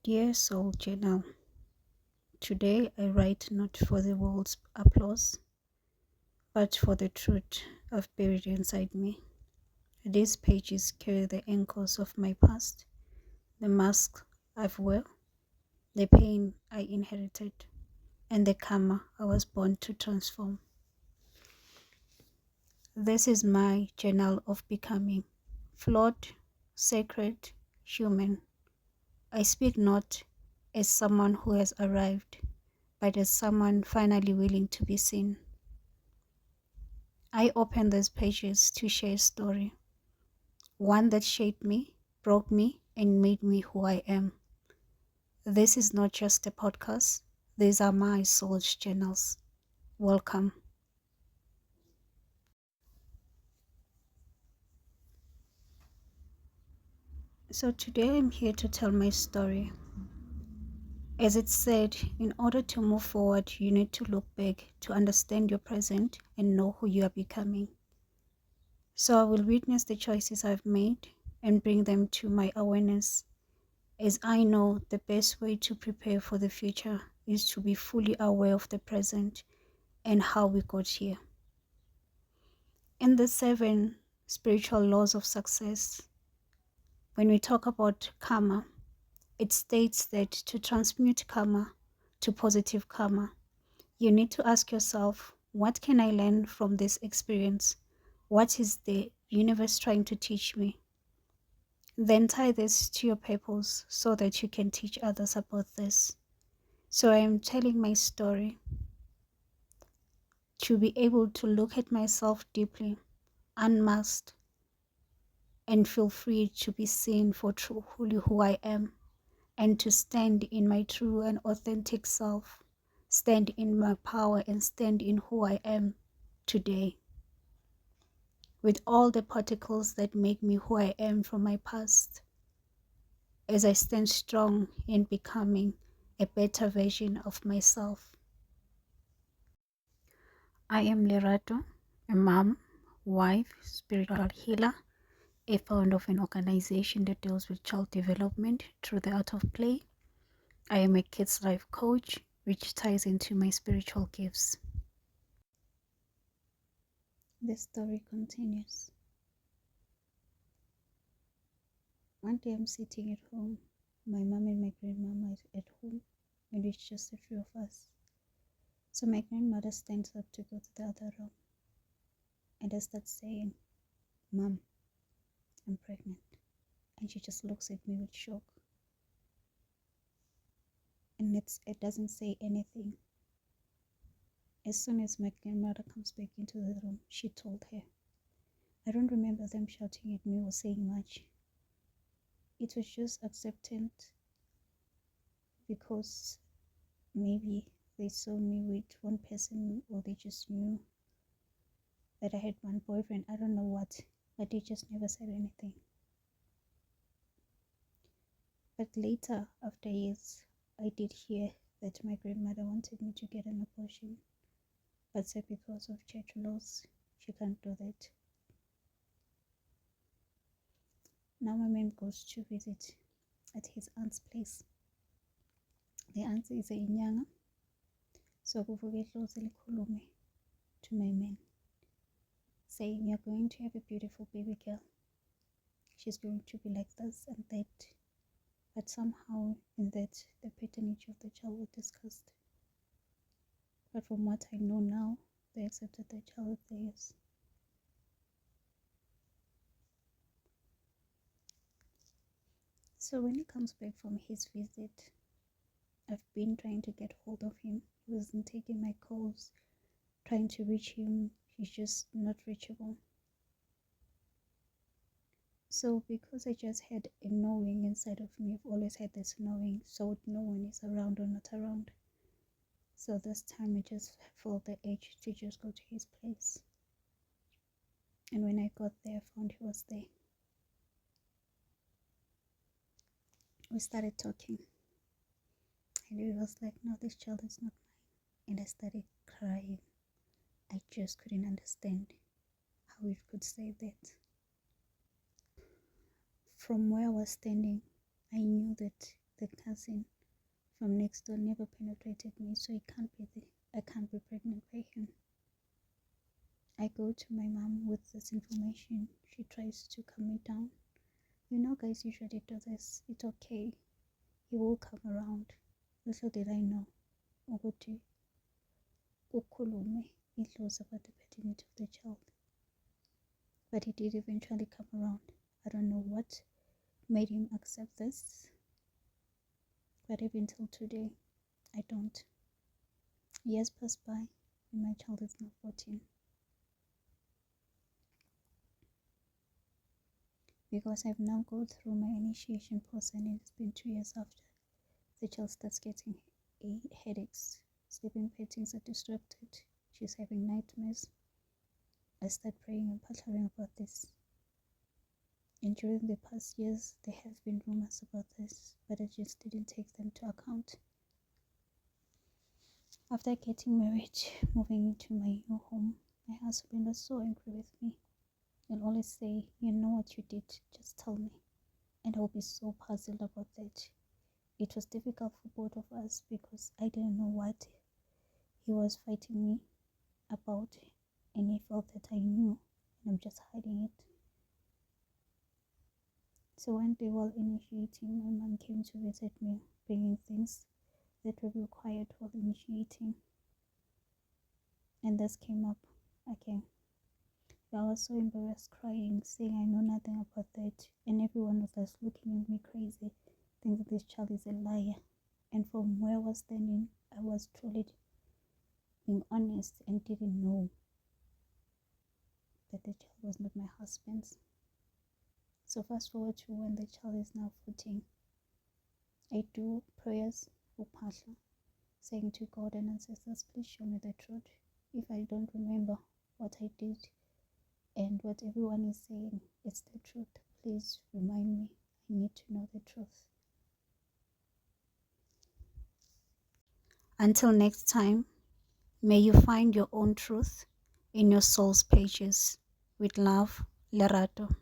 Dear Soul Journal, today I write not for the world's applause, but for the truth I've buried inside me. These pages carry the anchors of my past, the masks I've worn, the pain I inherited, and the karma I was born to transform. This is my journal of becoming, flawed, sacred, human. I speak not as someone who has arrived, but as someone finally willing to be seen. I open these pages to share a story, one that shaped me, broke me, and made me who I am. This is not just a podcast, these are my soul's journals. Welcome. So today I'm here to tell my story. As it said, in order to move forward, you need to look back to understand your present and know who you are becoming. So I will witness the choices I've made and bring them to my awareness, as I know the best way to prepare for the future is to be fully aware of the present and how we got here. In the 7 spiritual laws of success, when we talk about karma, it states that to transmute karma to positive karma, you need to ask yourself, what can I learn from this experience? What is the universe trying to teach me? Then tie this to your purpose so that you can teach others about this. So I am telling my story to be able to look at myself deeply, unmasked, and feel free to be seen for truly who I am, and to stand in my true and authentic self, stand in my power and stand in who I am today, with all the particles that make me who I am from my past, as I stand strong in becoming a better version of myself. I am Lerato, a mom, wife, spiritual healer, a founder of an organization that deals with child development through the art of play. I am a kids' life coach, which ties into my spiritual gifts. The story continues. One day I'm sitting at home. My mom and my grandmama are at home, and it's just the three of us. So my grandmother stands up to go to the other room, and I start saying, "Mom, I'm pregnant." And she just looks at me with shock. And it doesn't say anything. As soon as my grandmother comes back into the room, she told her. I don't remember them shouting at me or saying much. It was just acceptance, because maybe they saw me with one person, or they just knew that I had one boyfriend. I don't know what, but they just never said anything. But later, after years, I did hear that my grandmother wanted me to get an abortion, but said because of church laws, she can't do that. Now my man goes to visit at his aunt's place. The aunt is a inyanga, so kuvuke Dlozi likhulume to my man, saying, "You're going to have a beautiful baby girl. She's going to be like this and that." But somehow in that, the paternity of the child was discussed. But from what I know now, they accepted the child as theirs. So when he comes back from his visit, I've been trying to get hold of him. He wasn't taking my calls. Trying to reach him, he's just not reachable. So because I just had a knowing inside of me, I've always had this knowing, so would know when he's around or not around. So this time I just felt the urge to just go to his place. And when I got there, I found he was there. We started talking. And he was like, "No, this child is not mine." And I started crying. I just couldn't understand how he could say that. From where I was standing, I knew that the cousin from next door never penetrated me, so I can't be pregnant by him. I go to my mom with this information. She tries to calm me down. Guys usually do this. It's okay. He will come around. Little did I know. Ukuthi kukhulume idlozi about the paternity of the child. But he did eventually come around. I don't know what made him accept this. But even till today, I don't. Years pass by and my child is now 14. Because I've now gone through my initiation process and it's been 2 years after, the child starts getting headaches, sleeping patterns are disrupted, she's having nightmares. I start praying and pondering about this. And during the past years, there have been rumors about this, but I just didn't take them to account. After getting married, moving into my new home, my husband was so angry with me. He'll always say, you know what you did, just tell me. And I'll be so puzzled about that. It was difficult for both of us because I didn't know what he was fighting me about, and he felt that I knew, and I'm just hiding it. So one day while initiating, my mom came to visit me, bringing things that were required while initiating. And this came up again. I was so embarrassed, crying, saying I know nothing about that, and everyone was just looking at me crazy, thinking this child is a liar. And from where I was standing, I was truly being honest and didn't know that the child was not my husband's. So fast forward to when the child is now 14. I do prayers for Pasha, saying to God and ancestors, please show me the truth. If I don't remember what I did and what everyone is saying is the truth, please remind me. I need to know the truth. Until next time, may you find your own truth in your soul's pages. With love, Lerato.